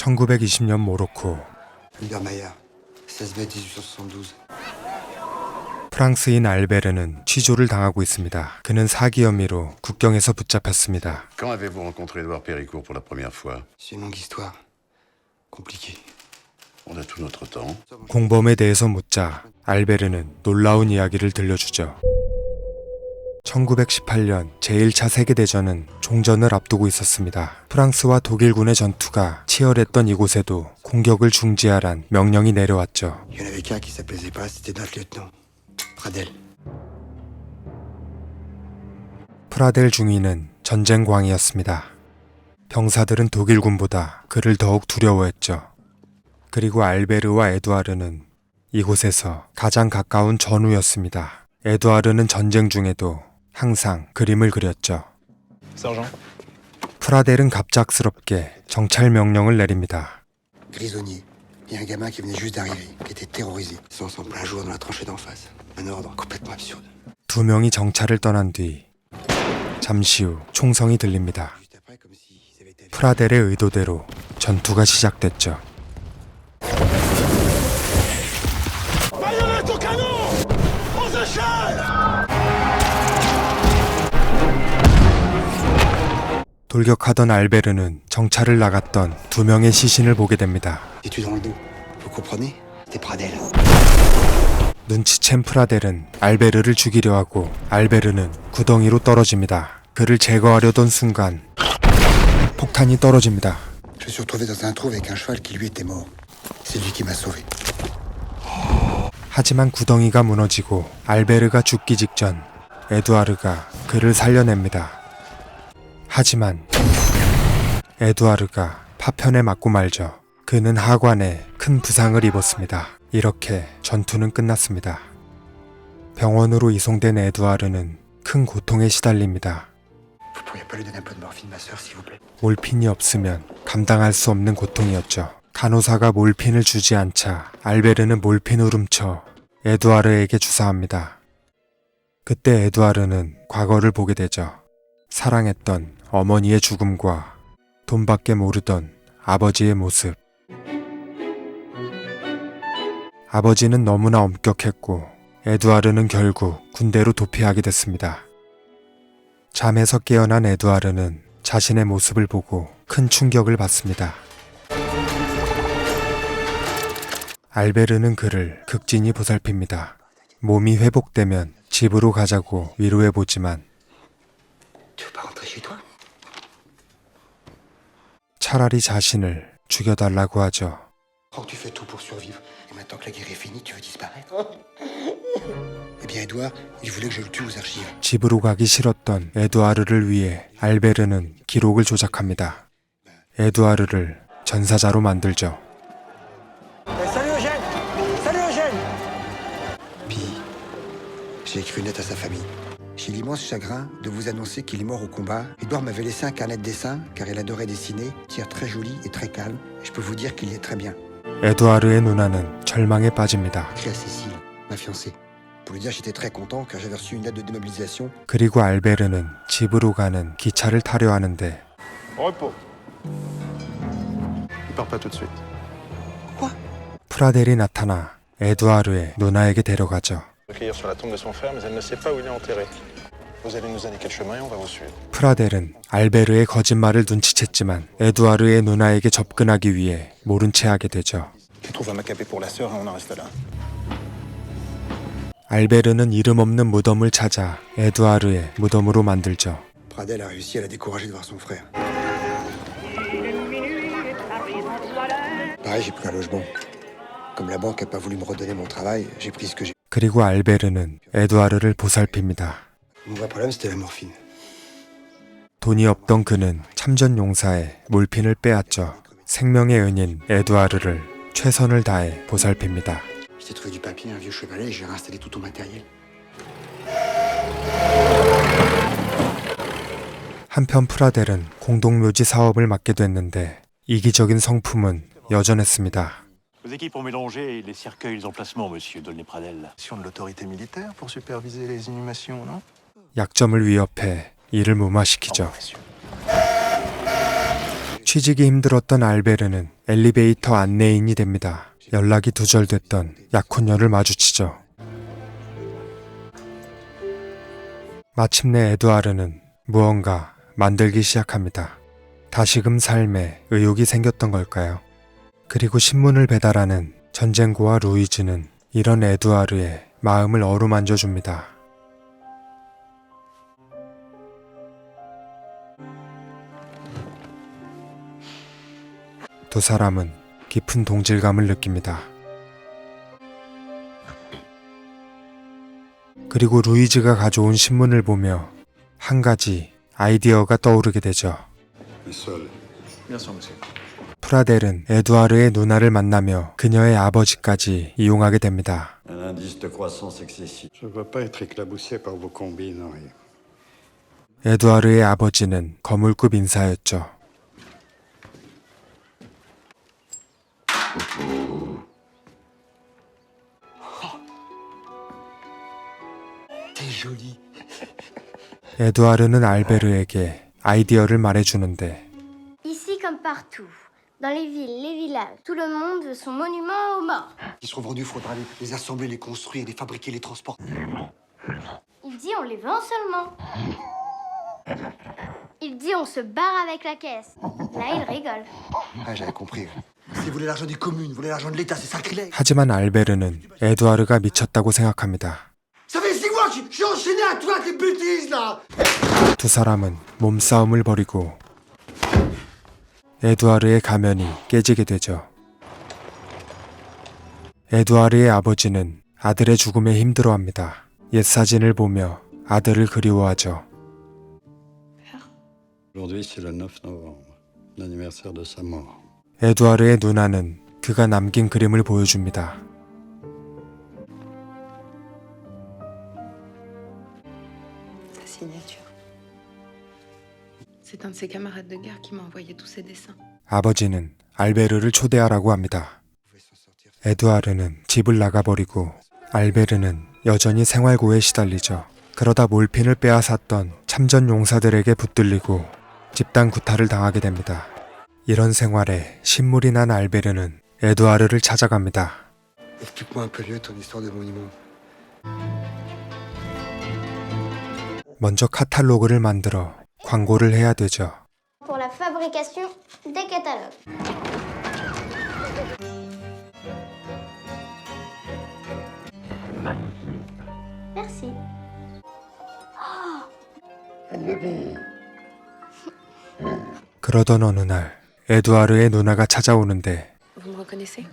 1920년 모로코. Biedermeier, 16 mai 1872. 프랑스인 알베르는 취조를 당하고 있습니다. 그는 사기 혐의로 국경에서 붙잡혔습니다. Quand avez-vous rencontré Édouard Péricourt pour la première fois? C'est une longue histoire. Compliquée. On a tout notre temps. 공범에 대해서 묻자 알베르는 놀라운 이야기를 들려주죠. 1918년 제1차 세계대전은 종전을 앞두고 있었습니다. 프랑스와 독일군의 전투가 치열했던 이곳에도 공격을 중지하란 명령이 내려왔죠. Il y en avait qu'un qui s'apaisait pas, c'était notre lieutenant. Pradel. 프라델 중위는 전쟁광이었습니다. 병사들은 독일군보다 그를 더욱 두려워했죠. 그리고 알베르와 에두아르는 이곳에서 가장 가까운 전우였습니다. 에두아르는 전쟁 중에도 항상 그림을 그렸죠. Sergent. 프라델은 갑작스럽게 정찰 명령을 내립니다. Grisonnier. Il y a un gamin qui venait juste d'arriver, qui était terrorisé. Ils sont ensemble plein jour dans la tranchée d'en face. Un ordre complètement absurde. 두 명이 정찰을 떠난 뒤 잠시 후 총성이 들립니다. Juste après, comme s'ils avaient été... 프라델의 의도대로 전투가 시작됐죠. 돌격하던 알베르는 정찰을 나갔던 두 명의 시신을 보게 됩니다. Des tues dans le dos. Vous comprenez? C'était Pradel. 눈치챈 프라델은 알베르를 죽이려 하고 알베르는 구덩이로 떨어집니다. 그를 제거하려던 순간 폭탄이 떨어집니다. Je me suis retrouvé dans un trou avec un cheval qui lui était mort. C'est lui qui m'a sauvé. 하지만 구덩이가 무너지고 알베르가 죽기 직전 에두아르가 그를 살려냅니다. 하지만 에두아르가 파편에 맞고 말죠. 그는 하관에 큰 부상을 입었습니다. 이렇게 전투는 끝났습니다. 병원으로 이송된 에두아르는 큰 고통에 시달립니다. Vous pourriez pas lui donner un peu de morphine, ma sœur, s'il vous plaît? 몰핀이 없으면 감당할 수 없는 고통이었죠. 간호사가 몰핀을 주지 않자 알베르는 몰핀을 훔쳐 에두아르에게 주사합니다. 그때 에두아르는 과거를 보게 되죠. 사랑했던 어머니의 죽음과 돈밖에 모르던 아버지의 모습. 아버지는 너무나 엄격했고 에두아르는 결국 군대로 도피하게 됐습니다. 잠에서 깨어난 에두아르는 자신의 모습을 보고 큰 충격을 받습니다. 알베르는 그를 극진히 보살핍니다. 몸이 회복되면 집으로 가자고 위로해보지만 Tu veux pas rentrer chez toi? 차라리 자신을 죽여달라고 하죠. Oh, tu fais tout pour survivre. Et maintenant que la guerre est finie, tu veux disparaître? Eh bien, Edouard, il voulait que je le tue aux archives. 집으로 가기 싫었던 에두아르를 위해 알베르는 기록을 조작합니다. 에두아르를 전사자로 만들죠. Puis, j'ai écrit une lettre à sa famille. J'ai l'immense chagrin de vous annoncer qu'il est mort au combat. Edouard m'avait laissé un carnet de dessin, car il adorait dessiner, tir très joli et très calme. Et je peux vous dire qu'il est très bien. 에두아르의 누나는 절망에 빠집니다. Écrit à Cécile, ma fiancée. Pour lui dire que j'étais très content, car j'avais reçu une lettre de démobilisation. 그리고 알베르는 집으로 가는 기차를 타려 하는데 Repos. Il part pas tout de suite. 프라델이 나타나 에두아르의 누나에게 데려가죠. Recueillir sur la tombe de son frère, mais elle ne sait pas où il est enterré. Vous allez nous indiquer le chemin et on va vous suivre. 프라델은 알베르의 거짓말을 눈치챘지만 에두아르의 누나에게 접근하기 위해 모른 채 하게 되죠. Tu trouves un macapé pour la sœur et on en reste là. 알베르는 이름 없는 무덤을 찾아 에두아르의 무덤으로 만들죠. Pradel a réussi à la décourager de voir son frère. Pareil, j'ai pris un logement. Comme la banque n'a pas voulu me redonner mon travail, j'ai pris ce que j'ai. 그리고 알베르는 에두아르를 보살핍니다. Mon vrai problème, c'était la morphine. 돈이 없던 그는 참전 용사에 몰핀을 빼앗죠. 생명의 은인 에두아르를 최선을 다해 보살핍니다. Je t'ai trouvé du papier, un vieux chevalet, et j'ai réinstallé tout ton matériel. 한편 프라델은 공동묘지 사업을 맡게 됐는데 이기적인 성품은 여전했습니다. Vos équipes ont mélangé les cercueils et les emplacements, monsieur Dolné-Pradel. Mission de l'autorité militaire pour superviser les inhumations, non? 약점을 위협해 이를 무마시키죠. Messieurs. 취직이 힘들었던 알베르는 엘리베이터 안내인이 됩니다. 연락이 두절됐던 약혼녀를 마주치죠. 마침내 에두아르는 무언가 만들기 시작합니다. 다시금 삶에 의욕이 생겼던 걸까요? 그리고 신문을 배달하는 전쟁고와 루이즈는 이런 에두아르의 마음을 어루만져 줍니다. 두 사람은 깊은 동질감을 느낍니다. 그리고 루이즈가 가져온 신문을 보며 한 가지 아이디어가 떠오르게 되죠. 프라델은 에두아르의 누나를 만나며 그녀의 아버지까지 이용하게 됩니다. Un indice de croissance excessif. Je ne veux pas être éclaboussé par vos combines, Henri. 에두아르의 아버지는 거물급 인사였죠. T'es jolie. 에두아르는 알베르에게 아이디어를 말해주는데 Ici comme partout, dans les villes, les villages, tout le monde veut son monument aux morts. Ils seront vendus, faudra les assembler, les construire, les fabriquer, les transporter. Il dit on les vend seulement. Il dit on se barre avec la caisse. Là, il rigole. Ah, j'avais compris. Si vous voulez l'argent des communes, vous voulez l'argent de l'État, c'est sacrilège. 하지만 알베르는 에두아르가 미쳤다고 생각합니다. Ça fait 6 mois que je suis enchaîné à toi, tes bêtises, là. 두 사람은 몸싸움을 벌이고 에두아르의 가면이 깨지게 되죠. 에두아르의 아버지는 아들의 죽음에 힘들어합니다. 옛 사진을 보며 아들을 그리워하죠. Aujourd'hui, c'est le 9 novembre, l'anniversaire de sa mort. 에두아르의 누나는 그가 남긴 그림을 보여줍니다. Sa signature. C'est un de ses camarades de guerre qui m'a envoyé tous ces dessins. 아버지는 알베르를 초대하라고 합니다. 에두아르는 집을 나가버리고 알베르는 여전히 생활고에 시달리죠. 그러다 몰핀을 빼앗았던 참전 용사들에게 붙들리고 집단 구타를 당하게 됩니다. 이런 생활에 신물이 난 알베르는 에두아르를 찾아갑니다. Explique-moi un peu mieux ton histoire de monument. 먼저 카탈로그를 만들어 광고를 해야 되죠. Pour la fabrication des catalogues. Merci. 그러던 어느 날 에두아르의 누나가 찾아오는데 Vous me reconnaissez?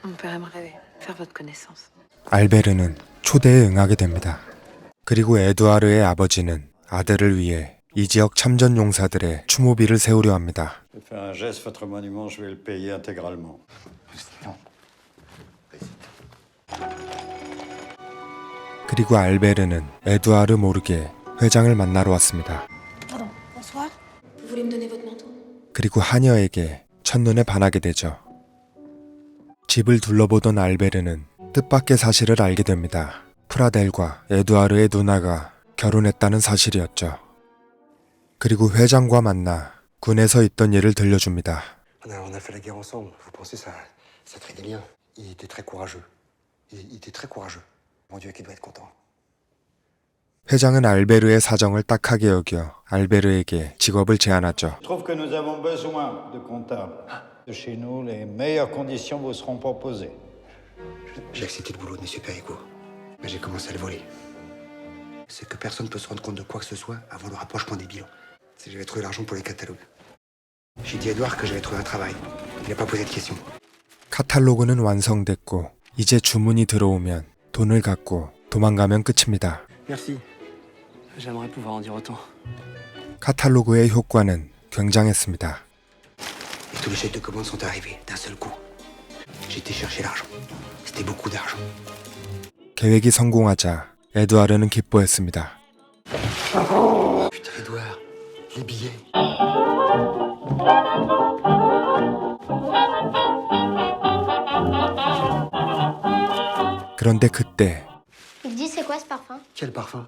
Mon père aimerait faire votre connaissance. 알베르는 초대에 응하게 됩니다. 그리고 에두아르의 아버지는 아들을 위해 이 지역 참전 용사들의 추모비를 세우려 합니다. Je vais faire un geste, votre monument, je vais le payer intégralement. 그리고 알베르는 에두아르 모르게 회장을 만나러 왔습니다. Pardon, bonsoir. Vous voulez me donner votre manteau? 그리고 하녀에게 첫눈에 반하게 되죠. 집을 둘러보던 알베르는 뜻밖의 사실을 알게 됩니다. 프라델과 에두아르의 누나가 결혼했다는 사실이었죠. 그리고 회장과 만나 군에서 있던 일을 들려줍니다. On a fait la guerre ensemble. Vous pensez ça crée des liens. Il était très courageux. Il était très courageux. Mon Dieu, qu'il doit être content. 회장은 알베르의 사정을 딱하게 여겨 알베르에게 직업을 제안하죠. Je trouve que nous avons besoin de comptables. De chez nous, les meilleures conditions vous seront proposées. J'ai accepté le boulot de M. Perico, mais j'ai commencé à le voler. C'est que personne ne peut se rendre compte de quoi que ce soit avant le rapprochement des bilans. C'est j'avais trouvé l'argent pour les catalogues. J'ai dit à Edouard que j'avais trouvé un travail. Il n'a pas posé de questions. 카탈로그는 완성됐고 이제 주문이 들어오면 돈을 갖고 도망가면 끝입니다. Merci. J'aimerais pouvoir en dire autant. 카탈로그의 효과는 굉장했습니다. Et tous les chèques de commande sont arrivés d'un seul coup. J'ai été chercher l'argent. C'était beaucoup d'argent. 계획이 성공하자 에두아르는 기뻐했습니다. Putain, Edouard, les billets. 그런데 그때 Il dit c'est quoi ce parfum? Quel parfum?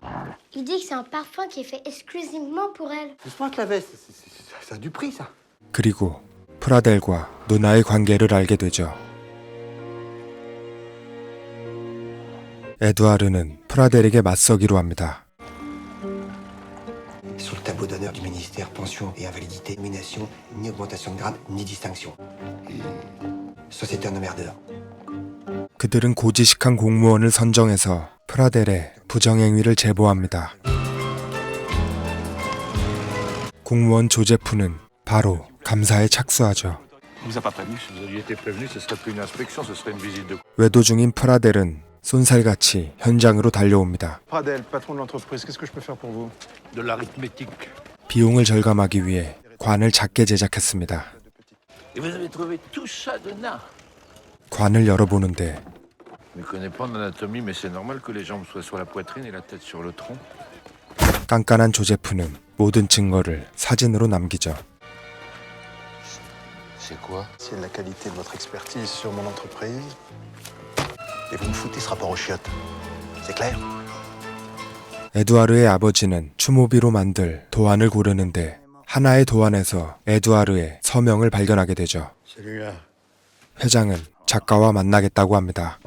Il dit que c'est un parfum qui est fait exclusivement pour elle. Laisse-moi que la veste. Ça a du prix, ça. 그리고 프라델과 누나의 관계를 알게 되죠. 에두아르는 프라델에게 맞서기로 합니다. Sur le tableau d'honneur du ministère, pension et invalidité, nomination, ni augmentation de grade, ni distinction. Ça, c'était un emmerdeur. 그들은 고지식한 공무원을 선정해서 프라델의 부정행위를 제보합니다. 공무원 조제프는 바로 감사에 착수하죠. On vous a pas prévenu. Si vous aviez été prévenu, ce serait plus une inspection, ce serait une visite de... 외도 중인 프라델은 쏜살같이 현장으로 달려옵니다. Pradel, patron de l'entreprise, qu'est-ce que je peux faire pour vous? De l'arithmétique. 비용을 절감하기 위해 관을 작게 제작했습니다. Et vous avez trouvé tout ça de nain. 관을 열어보는데 Je ne connais pas en anatomie, mais c'est normal que les jambes soient sur la poitrine et la tête sur le tronc. 깐깐한 조제프는 모든 증거를 사진으로 남기죠. C'est quoi? C'est la qualité de votre expertise sur mon entreprise. Et vous me foutez ce rapport aux chiottes. C'est clair? 에두아르의 아버지는 추모비로 만들 도안을 고르는데 하나의 도안에서 에두아르의 서명을 발견하게 되죠. 회장은 작가와 만나겠다고 합니다.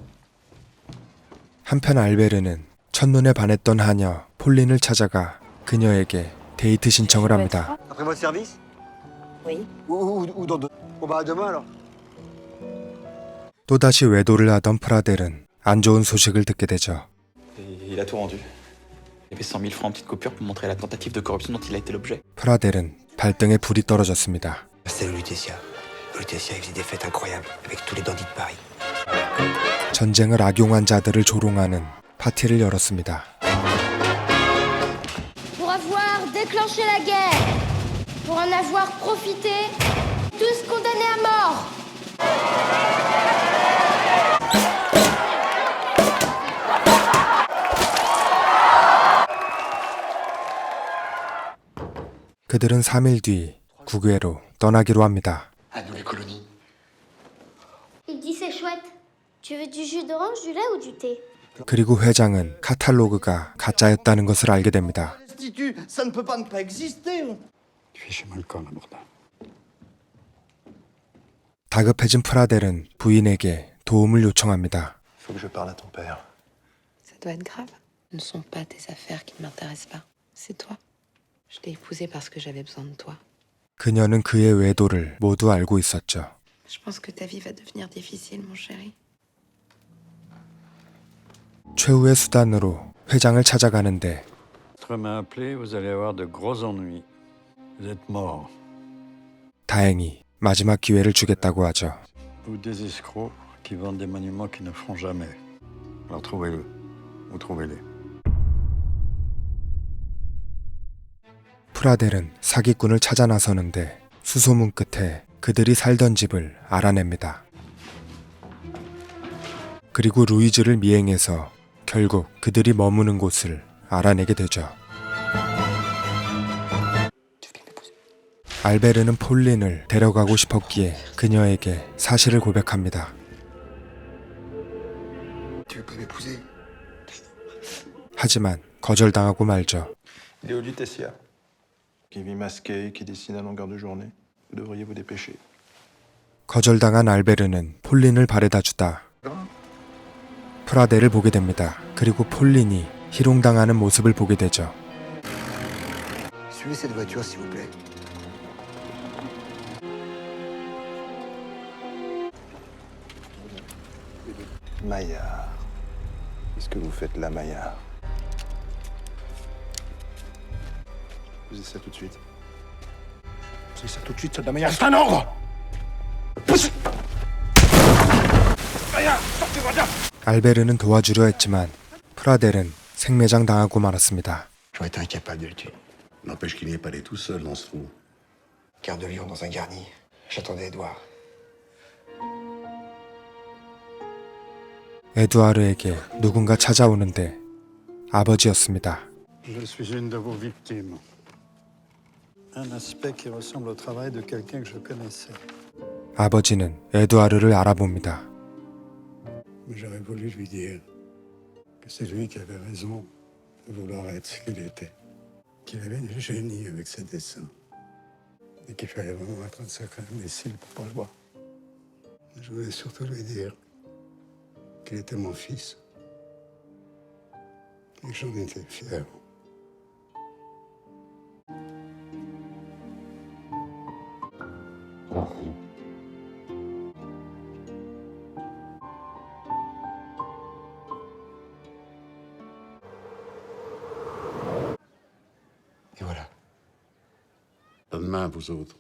한편 알베르는 첫눈에 반했던 하녀 폴린을 찾아가 그녀에게 데이트 신청을 합니다. Après votre service? Oui. Ou dans deux? Bon, bah, demain alors. 또다시 외도를 하던 프라델은 안 좋은 소식을 듣게 되죠. Il a tout rendu. Il y avait 100 000 francs en petite coupure pour montrer la tentative de corruption dont il a été l'objet. 프라델은 발등에 불이 떨어졌습니다. C'était Lutetia. Lutetia, il faisait des fêtes incroyables avec tous les dandys de Paris. 전쟁을 악용한 자들을 조롱하는 파티를 열었습니다. Pour avoir déclenché la guerre, pour en avoir profité, tous condamnés à mort. 그들은 3일 뒤 국외로 떠나기로 합니다. À nous les colonies. Il dit c'est chouette. Tu veux du jus d'orange, du lait ou du thé? 그리고 회장은 카탈로그가 가짜였다는 것을 알게 됩니다. Ça ne peut pas ne pas exister. Fichez-moi le corps, la Bourdin. 다급해진 프라델은 부인에게 도움을 요청합니다. Il faut que je parle à ton père. Ça doit être grave. Ce ne sont pas tes affaires qui ne m'intéressent pas. C'est toi. Je t'ai épousé parce que j'avais besoin de toi. 그녀는 그의 외도를 모두 알고 있었죠. Je pense que ta vie va devenir difficile, mon chéri. 최후의 수단으로 회장을 찾아가는데 Votre main appelée, vous allez avoir de gros ennuis. Vous êtes mort. 다행히 마지막 기회를 주겠다고 하죠. Ou des escrocs qui vendent des monuments qui ne feront jamais. Alors trouvez-le. Ou trouvez-les. 프라델은 사기꾼을 찾아 나서는데 수소문 끝에 그들이 살던 집을 알아냅니다. 그리고 루이즈를 미행해서 결국 그들이 머무는 곳을 알아내게 되죠. 알베르는 폴린을 데려가고 싶었기에 그녀에게 사실을 고백합니다. Tu veux pas m'épouser? 하지만 거절당하고 말죠. Il est au Lutetia, qui vit masqué, qui dessine à longueur de journée. Vous devriez vous dépêcher. 거절당한 알베르는 폴린을 바래다 주다 프라델을 보게 됩니다. 그리고 폴린이 희롱당하는 모습을 보게 되죠. Suivez cette voiture, s'il vous plaît. Maillard. Qu'est-ce que vous faites là, Maillard? Posez ça tout de suite. Posez ça tout de suite, soldat Maillard. C'est un ordre! Poussez! Maillard, sortez-moi de là! 알베르는 도와주려 했지만 프라델은 생매장 당하고 말았습니다. J'aurais été incapable de le tuer. N'empêche qu'il n'y est pas allé tout seul dans ce trou. Garde de Lyon dans un garni. J'attendais Edouard. 에두아르에게 누군가 찾아오는데 아버지였습니다. Je suis une de vos victimes. Un aspect qui ressemble au travail de quelqu'un que je connaissais. 아버지는 에두아르를 알아봅니다. Mais j'aurais voulu lui dire que c'est lui qui avait raison de vouloir être ce qu'il était. Qu'il avait du génie avec ses dessins. Et qu'il fallait vraiment être un sacré imbécile pour pas le voir. Je voulais surtout lui dire qu'il était mon fils. Et que j'en étais fier. Et voilà. Bonne main, vous autres.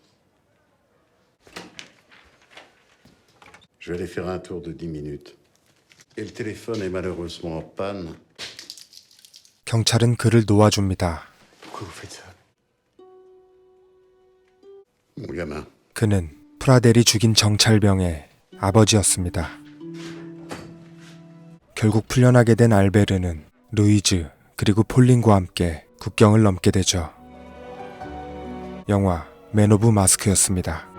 Je vais aller faire un tour de 10 minutes. Et le téléphone est malheureusement en panne. 경찰은 그를 놓아줍니다. Pourquoi vous faites ça? Mon gamin. 그는 프라델이 죽인 정찰병의 아버지였습니다. 결국 풀려나게 된 알베르는 루이즈 그리고 폴린과 함께 국경을 넘게 되죠. 영화 맨 오브 마스크였습니다.